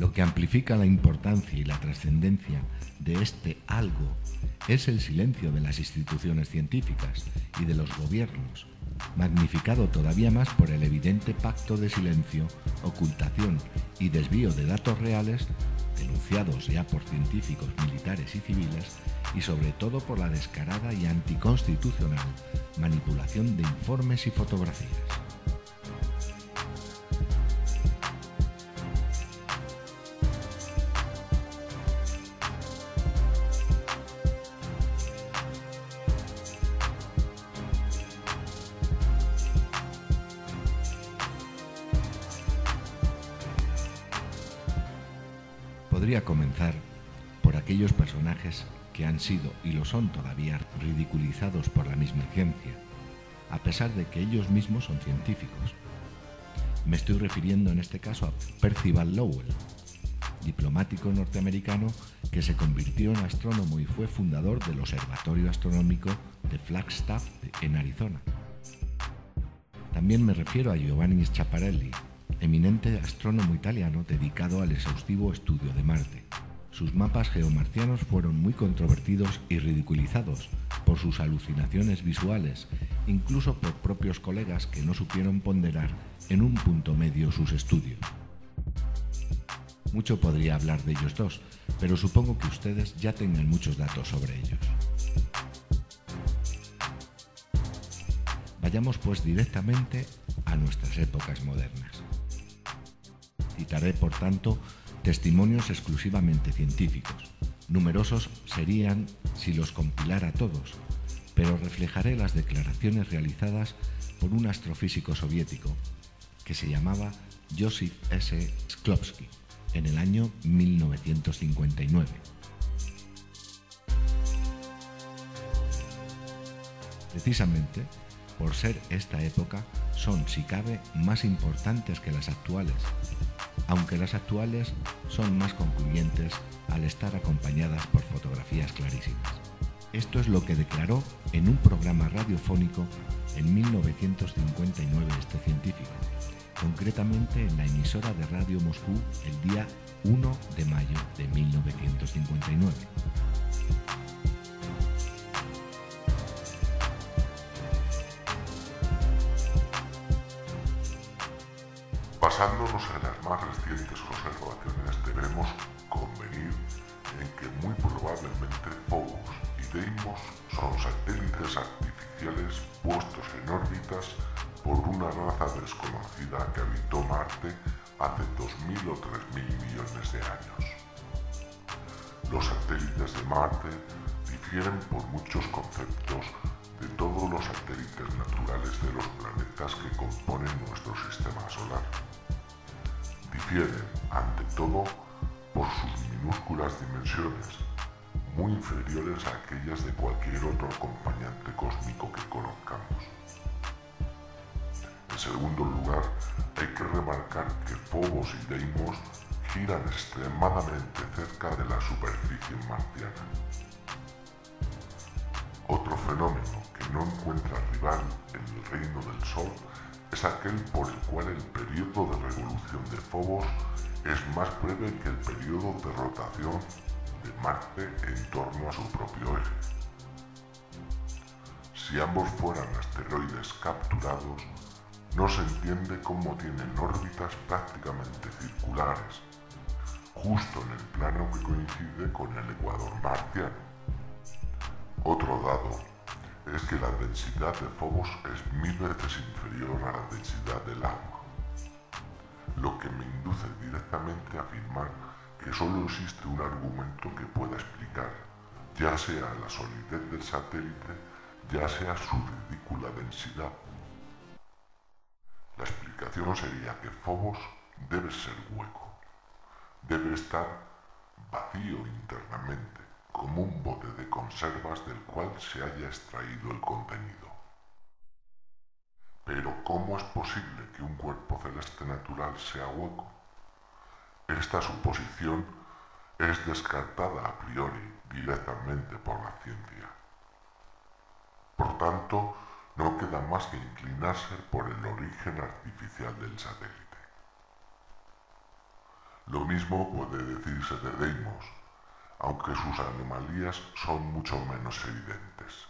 Lo que amplifica la importancia y la trascendencia de este algo es el silencio de las instituciones científicas y de los gobiernos, magnificado todavía más por el evidente pacto de silencio, ocultación y desvío de datos reales, denunciados ya por científicos, militares y civiles, y sobre todo por la descarada y anticonstitucional manipulación de informes y fotografías. Podría comenzar por aquellos personajes que han sido y lo son todavía ridiculizados por la misma ciencia, a pesar de que ellos mismos son científicos. Me estoy refiriendo en este caso a Percival Lowell, diplomático norteamericano que se convirtió en astrónomo y fue fundador del Observatorio Astronómico de Flagstaff en Arizona. También me refiero a Giovanni Schiaparelli, eminente astrónomo italiano dedicado al exhaustivo estudio de Marte. Sus mapas geomarcianos fueron muy controvertidos y ridiculizados por sus alucinaciones visuales, incluso por propios colegas que no supieron ponderar en un punto medio sus estudios. Mucho podría hablar de ellos dos, pero supongo que ustedes ya tengan muchos datos sobre ellos. Vayamos pues directamente a nuestras épocas modernas. Citaré, por tanto, testimonios exclusivamente científicos. Numerosos serían si los compilara todos, pero reflejaré las declaraciones realizadas por un astrofísico soviético que se llamaba Joseph S. Shklovsky en el año 1959. Precisamente por ser esta época, son, si cabe, más importantes que las actuales, aunque las actuales son más concluyentes al estar acompañadas por fotografías clarísimas. Esto es lo que declaró en un programa radiofónico en 1959 este científico, concretamente en la emisora de Radio Moscú el día 1 de mayo de 1959. Basándonos en las más recientes observaciones, debemos convenir en que muy probablemente Phobos y Deimos son satélites artificiales puestos en órbitas por una raza desconocida que habitó Marte hace 2.000 o 3.000 millones de años. Los satélites de Marte difieren por muchos conceptos de todos los satélites naturales de los planetas que componen nuestro sistema solar. Difieren, ante todo, por sus minúsculas dimensiones, muy inferiores a aquellas de cualquier otro acompañante cósmico que conozcamos. En segundo lugar, hay que remarcar que Phobos y Deimos giran extremadamente cerca de la superficie marciana. Otro fenómeno que no encuentra rival en el reino del Sol es aquel por el cual el periodo de revolución de Phobos es más breve que el periodo de rotación de Marte en torno a su propio eje. Si ambos fueran asteroides capturados, no se entiende cómo tienen órbitas prácticamente circulares, justo en el plano que coincide con el ecuador marciano. Otro dado es que la densidad de Phobos es 1000 veces inferior a la densidad del agua, lo que me induce directamente a afirmar que solo existe un argumento que pueda explicar, ya sea la solidez del satélite, ya sea su ridícula densidad. La explicación sería que Phobos debe ser hueco, debe estar vacío internamente, como un bote de conservas del cual se haya extraído el contenido. Pero ¿cómo es posible que un cuerpo celeste natural sea hueco? Esta suposición es descartada a priori directamente por la ciencia. Por tanto, no queda más que inclinarse por el origen artificial del satélite. Lo mismo puede decirse de Deimos, aunque sus anomalías son mucho menos evidentes.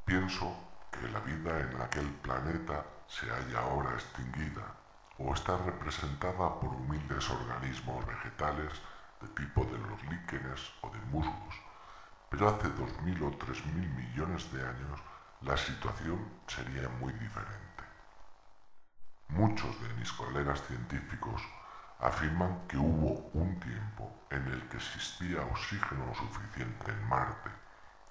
Pienso que la vida en aquel planeta se halla ahora extinguida o está representada por humildes organismos vegetales de tipo de los líquenes o de musgos, pero hace 2.000 o 3.000 millones de años la situación sería muy diferente. Muchos de mis colegas científicos afirman que hubo un tiempo en el que existía oxígeno suficiente en Marte,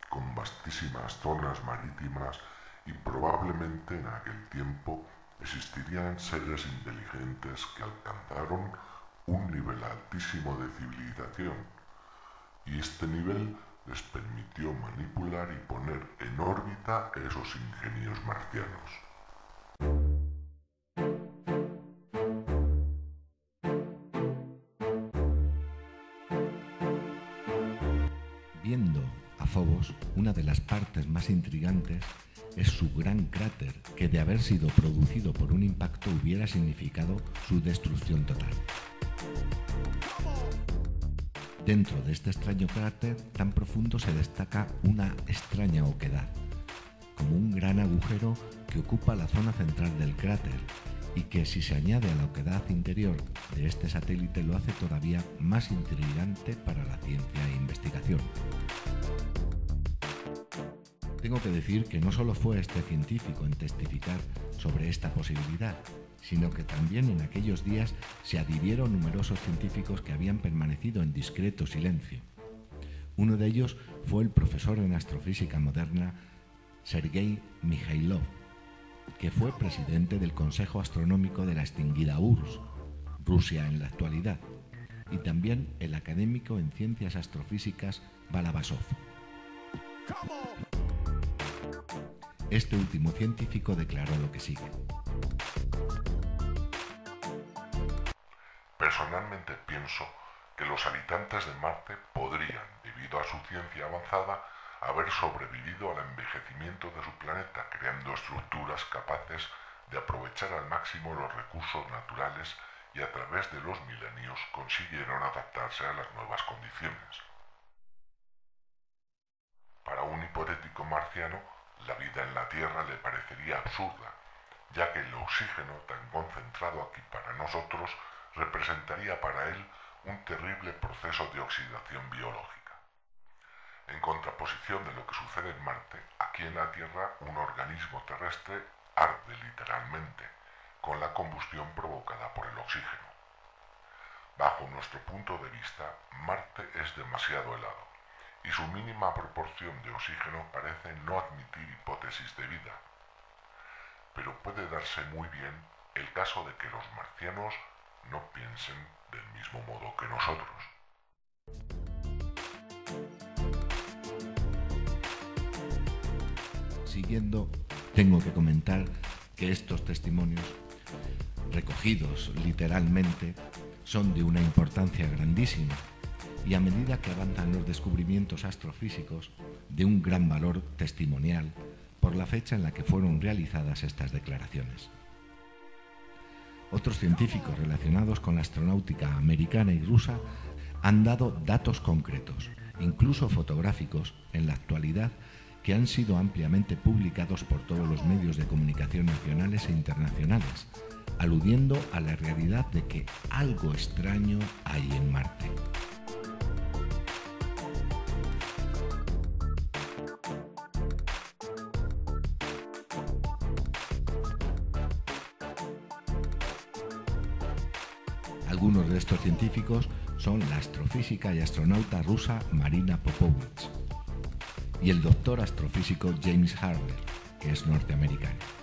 con vastísimas zonas marítimas, y probablemente en aquel tiempo existirían seres inteligentes que alcanzaron un nivel altísimo de civilización, y este nivel les permitió manipular y poner en órbita esos ingenios marcianos. Viendo a Phobos, una de las partes más intrigantes es su gran cráter, que de haber sido producido por un impacto hubiera significado su destrucción total. Dentro de este extraño cráter tan profundo se destaca una extraña oquedad, como un gran agujero que ocupa la zona central del cráter y que, si se añade a la oquedad interior de este satélite, lo hace todavía más intrigante para la ciencia e investigación. Tengo que decir que no solo fue este científico en testificar sobre esta posibilidad, sino que también en aquellos días se adhirieron numerosos científicos que habían permanecido en discreto silencio. Uno de ellos fue el profesor en astrofísica moderna Sergei Mikhailov, que fue presidente del Consejo Astronómico de la extinguida URSS, Rusia en la actualidad, y también el académico en ciencias astrofísicas Balabasov. Este último científico declaró lo que sigue. Personalmente pienso que los habitantes de Marte podrían, debido a su ciencia avanzada, haber sobrevivido al envejecimiento de su planeta, creando estructuras capaces de aprovechar al máximo los recursos naturales, y a través de los milenios consiguieron adaptarse a las nuevas condiciones. Para un hipotético marciano, la vida en la Tierra le parecería absurda, ya que el oxígeno tan concentrado aquí para nosotros representaría para él un terrible proceso de oxidación biológica. En contraposición de lo que sucede en Marte, aquí en la Tierra un organismo terrestre arde literalmente, con la combustión provocada por el oxígeno. Bajo nuestro punto de vista, Marte es demasiado helado, y su mínima proporción de oxígeno parece no admitir hipótesis de vida. Pero puede darse muy bien el caso de que los marcianos no piensen del mismo modo que nosotros. Siguiendo, tengo que comentar que estos testimonios, recogidos literalmente, son de una importancia grandísima y, a medida que avanzan los descubrimientos astrofísicos, de un gran valor testimonial por la fecha en la que fueron realizadas estas declaraciones. Otros científicos relacionados con la astronáutica americana y rusa han dado datos concretos, incluso fotográficos, en la actualidad, que han sido ampliamente publicados por todos los medios de comunicación nacionales e internacionales, aludiendo a la realidad de que algo extraño hay en Marte. Algunos de estos científicos son la astrofísica y astronauta rusa Marina Popovich y el doctor astrofísico James Harder, que es norteamericano.